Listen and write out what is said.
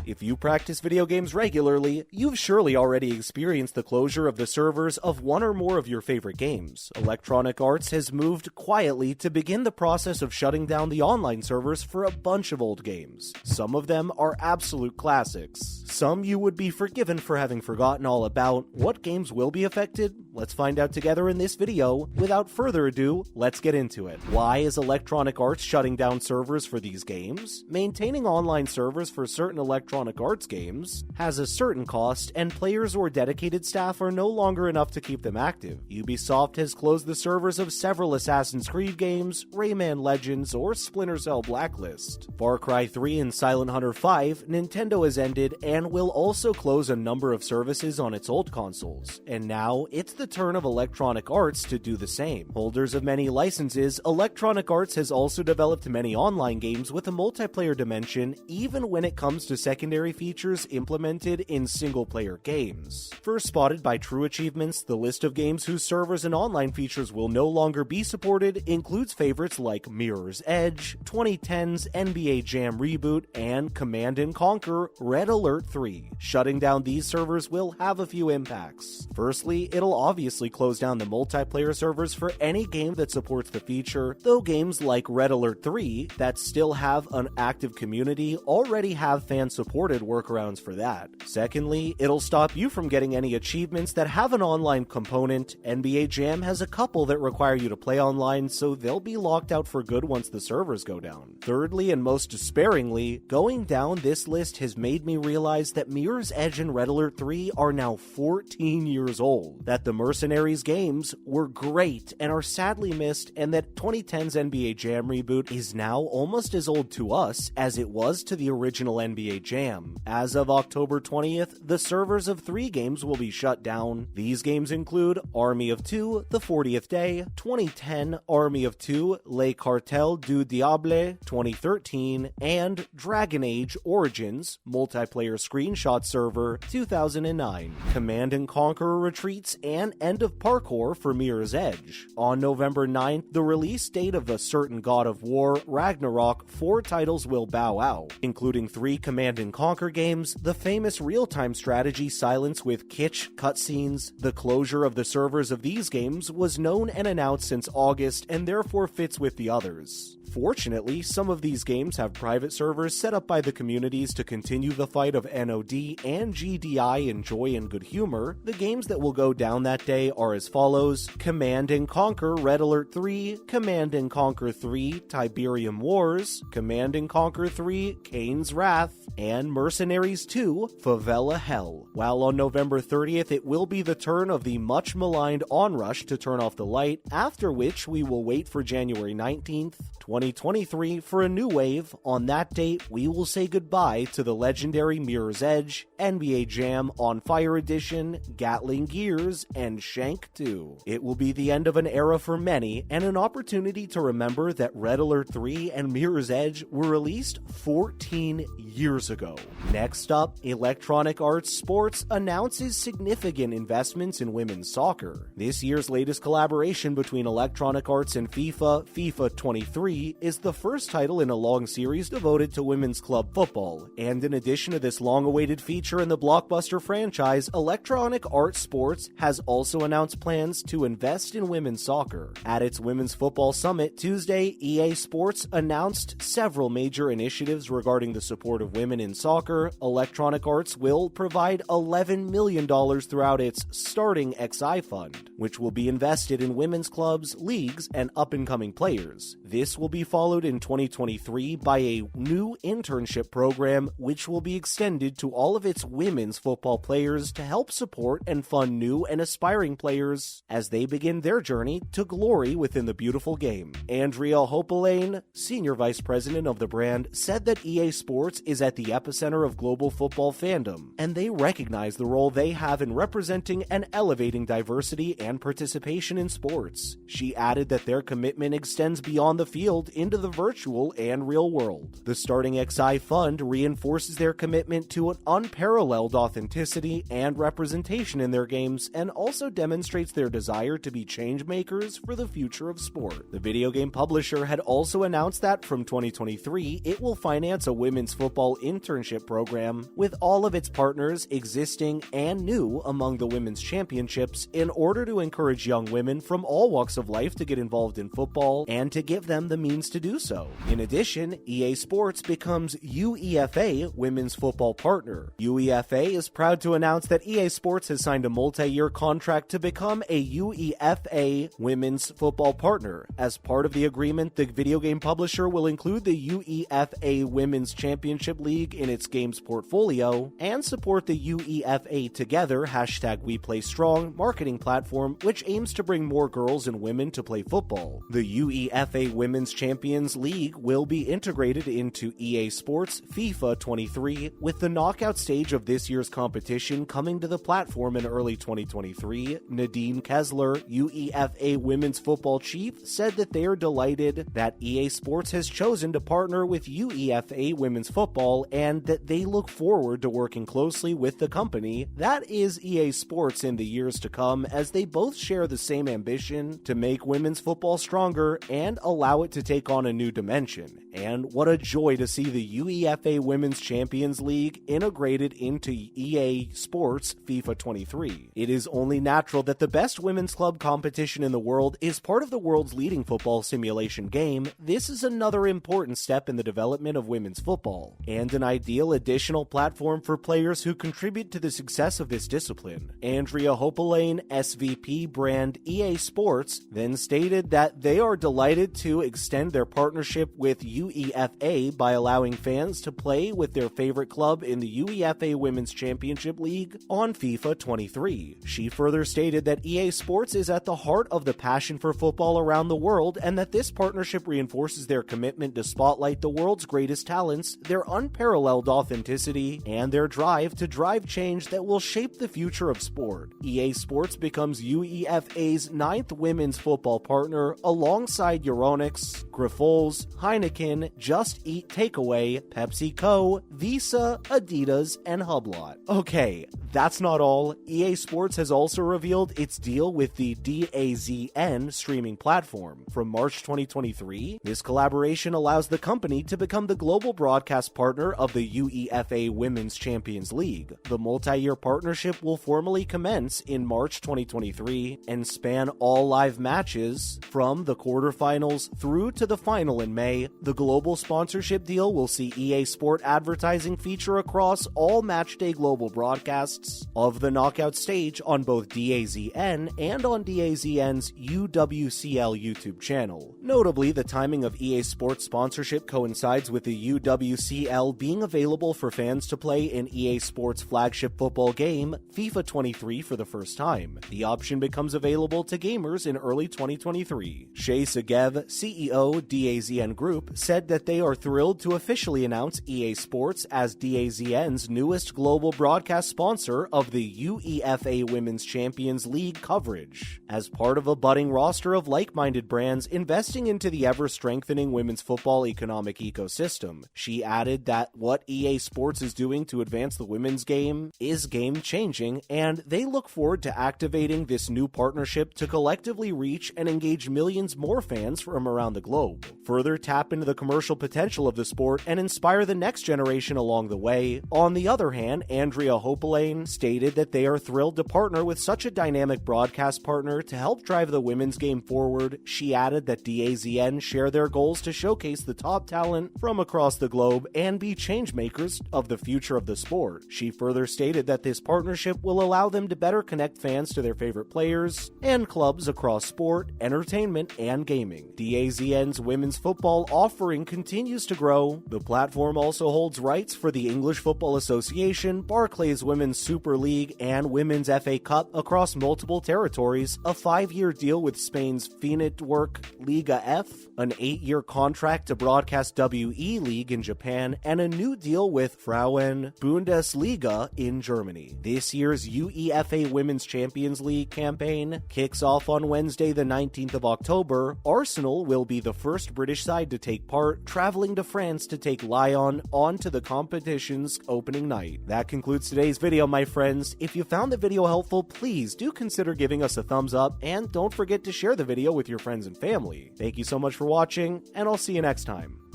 If you practice video games regularly, you've surely already experienced the closure of the servers of one or more of your favorite games. Electronic Arts has moved quietly to begin the process of shutting down the online servers for a bunch of old games. Some of them are absolute classics. Some you would be forgiven for having forgotten all about. What games will be affected? Let's find out together in this video. Without further ado, let's get into it. Why is Electronic Arts shutting down servers for these games? Maintaining online servers for certain Electronic Arts games has a certain cost, and players or dedicated staff are no longer enough to keep them active. Ubisoft has closed the servers of several Assassin's Creed games, Rayman Legends, or Splinter Cell Blacklist. Far Cry 3 and Silent Hunter 5, Nintendo has ended and will also close a number of services on its old consoles. And now, it's the turn of Electronic Arts to do the same. Holders of many licenses, Electronic Arts has also developed many online games with a multiplayer dimension, even when it comes to secondary features implemented in single-player games. First spotted by True Achievements, the list of games whose servers and online features will no longer be supported includes favorites like Mirror's Edge, 2010's NBA Jam Reboot, and Command & Conquer Red Alert 3. Shutting down these servers will have a few impacts. Firstly, it'll obviously close down the multiplayer servers for any game that supports the feature, though games like Red Alert 3 that still have an active community already have fan-supported workarounds for that. Secondly, it'll stop you from getting any achievements that have an online component. NBA Jam has a couple that require you to play online, so they'll be locked out for good once the servers go down. Thirdly, and most despairingly, going down this list has made me realize that Mirror's Edge and Red Alert 3 are now 14 years old, that the Mercenaries games were great and are sadly missed, and that 2010's NBA Jam Reboot is now almost as old to us as it was to the original NBA Jam. As of October 20th, the servers of 3 games will be shut down. These games include Army of Two, The 40th Day, 2010, Army of Two, Le Cartel du Diable, 2013, and Dragon Age Origins, multiplayer screenshot server, 2009. Command & Conquer Retreats and End of Parkour for Mirror's Edge. On November 9th, the release date of a certain God of War, Ragnarok, 4 titles will bow out, including 3 Command & Conquer games, the famous real-time strategy Silence with kitsch cutscenes. The closure of the servers of these games was known and announced since August and therefore fits with the others. Fortunately, some of these games have private servers set up by the communities to continue the fight of NOD and GDI in joy and good humor. The games that will go down that day are as follows: Command & Conquer Red Alert 3, Command & Conquer 3 Tiberium Wars, Command & Conquer 3 Kane's Wrath, and Mercenaries 2 Favela Hell. While on November 30th it will be the turn of the much maligned Onrush to turn off the light, after which we will wait for January 19th, 2023 for a new wave. On that date, we will say goodbye to the legendary Mirror's Edge, NBA Jam On Fire Edition, Gatling Gears, and Shank 2. It will be the end of an era for many, and an opportunity to remember that Red Alert 3 and Mirror's Edge were released 14 years ago. Next up, Electronic Arts Sports announces significant investments in women's soccer. This year's latest collaboration between Electronic Arts and FIFA, FIFA 23, is the first title in a long series devoted to women's club football, and in addition to this long-awaited feature in the blockbuster franchise, Electronic Arts Sports has also announced plans to invest in women's soccer. At its Women's Football Summit Tuesday, EA Sports announced several major initiatives regarding the support of women in soccer. Electronic Arts will provide $11 million throughout its Starting XI Fund, which will be invested in women's clubs, leagues, and up-and-coming players. This will be followed in 2023 by a new internship program which will be extended to all of its women's football players to help support and fund new and aspiring players as they begin their journey to glory within the beautiful game. Andrea Hopelane, Senior Vice President of the brand, said that EA Sports is at the epicenter of global football fandom, and they recognize the role they have in representing and elevating diversity and participation in sports. She added that their commitment extends beyond the field into the virtual and real world. The Starting XI Fund reinforces their commitment to an unparalleled authenticity and representation in their games, and also demonstrates their desire to be change makers for the future of sport. The video game publisher had also announced that from 2023, it will finance a women's football internship program with all of its partners, existing and new, among the women's championships in order to encourage young women from all walks of life to get involved in football and to give them the means to do so. In addition, EA Sports becomes UEFA Women's Football Partner. UEFA is proud to announce that EA Sports has signed a multi-year contract to become a UEFA Women's Football Partner. As part of the agreement, the video game publisher will include the UEFA Women's Championship League in its games portfolio and support the UEFA Together #WePlayStrong marketing platform, which aims to bring more girls and women to play football. The UEFA Women's Champions League will be integrated into EA Sports FIFA 23, with the knockout stage of this year's competition coming to the platform in early 2023. Nadine Kessler, UEFA Women's Football Chief, said that they are delighted that EA Sports has chosen to partner with UEFA Women's Football and that they look forward to working closely with the company that is EA Sports in the years to come, as they both share the same ambition to make women's football stronger and allow it to take on a new dimension. And what a joy to see the UEFA Women's Champions League integrated into EA Sports FIFA 23. It is only natural that the best women's club competition in the world is part of the world's leading football simulation game. This is another important step in the development of women's football, and an ideal additional platform for players who contribute to the success of this discipline. Andrea Hopelane, SVP brand EA Sports, then stated that they are delighted to extend their partnership with UEFA by allowing fans to play with their favorite club in the UEFA Women's Championship League on FIFA 23. She further stated that EA Sports is at the heart of the passion for football around the world, and that this partnership reinforces their commitment to spotlight the world's greatest talents, their unparalleled authenticity, and their drive to drive change that will shape the future of sport. EA Sports becomes UEFA's 9th women's football partner alongside Euronics, Grifols, Heineken, Just Eat Takeaway, PepsiCo, Visa, Adidas, and Hublot. Okay, that's not all. EA Sports has also revealed its deal with the DAZN streaming platform. From March 2023, this collaboration allows the company to become the global broadcast partner of the UEFA Women's Champions League. The multi-year partnership will formally commence in March 2023 and span all live matches from the quarterfinals through to the final in May. The global sponsorship deal will see EA Sport advertising feature across all matchday global broadcasts of the knockout stage on both DAZN and on DAZN's UWCL YouTube channel. Notably, the timing of EA Sports sponsorship coincides with the UWCL being available for fans to play in EA Sports' flagship football game, FIFA 23, for the first time. The option becomes available to gamers in early 2023. Shay Segev, CEO, DAZN Group, said that they are thrilled to officially announce EA Sports as DAZN's newest global broadcast sponsor of the UEFA Women's Champions League coverage. As part of a budding roster of like-minded brands investing into the ever-strengthening women's football economic ecosystem, she added that what EA Sports is doing to advance the women's game is game-changing, and they look forward to activating this new partnership to collectively reach and engage millions more fans from around the globe, further tap into the commercial potential of the sport, and inspire the next generation along the way. On the other hand, Andrea Hopelane stated that they are thrilled to partner with such a dynamic broadcast partner to help drive the women's game forward. She added that DAZN share their goals to showcase the top talent from across the globe and be changemakers of the future of the sport. She further stated that this partnership will allow them to better connect fans to their favorite players and clubs across sport, entertainment, and gaming. DAZN's women's football offering continues to grow. The platform also holds rights for the English Football Association, Barclays Women's Super League, and Women's FA Cup across multiple territories, a 5-year deal with Spain's Fenetwork Liga F, an 8-year contract to broadcast WE League in Japan, and a new deal with Frauen Bundesliga in Germany. This year's UEFA Women's Champions League campaign kicks off on Wednesday the 19th of October. Arsenal will be the first British side to take part, traveling to France to take Lyon on to the competition's opening night. That concludes today's video, my friends. If you found the video helpful, please do consider giving us a thumbs up, and don't forget to share the video with your friends and family. Thank you so much for watching, and I'll see you next time.